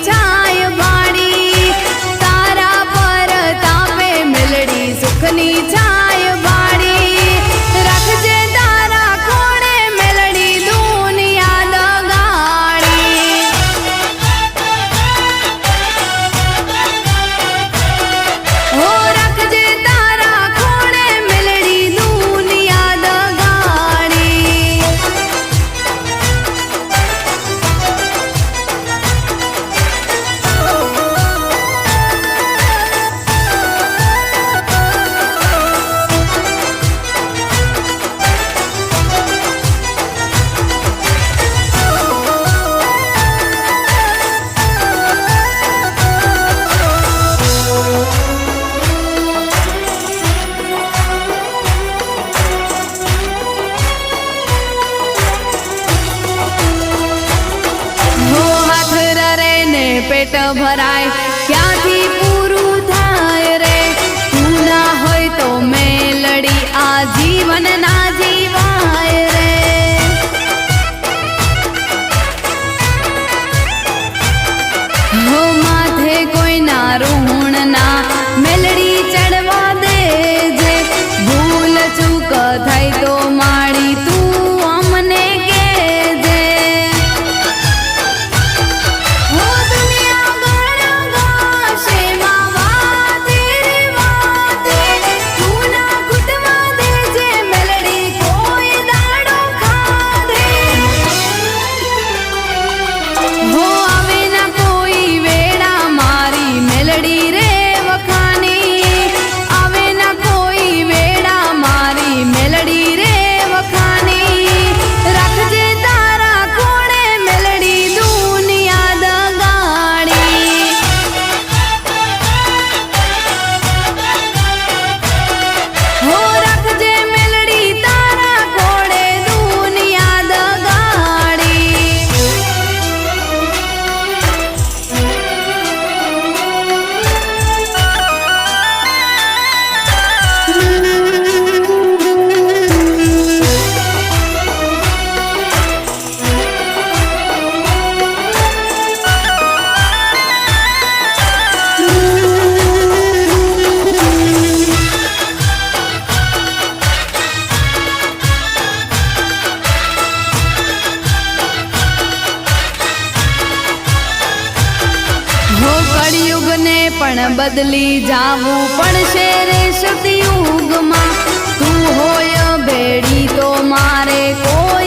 छाय भाड़ी तारा पर तापे मेलड़ी सुखनी छाय भाड़ी रखजे तारा खोड़े मेलड़ी दुनिया दगाड़ी हो रखजे तारा खोड़े मेलड़ी दुनिया दगाड़ी पेट भराय क्यांथी पूरू थाय रे तू ना होय तो मेलड़ी आ जीवन ना जीवाय रे हो माथे कोई ना ऋण ना मेलड़ी चढ़वा दे जे भूल चूक थाय तो माड़ी तू अमने केजे कलियुग ने पण बदली जावू पड़शे रे सतयुग मां तू होय बेड़ी तो मारे कोई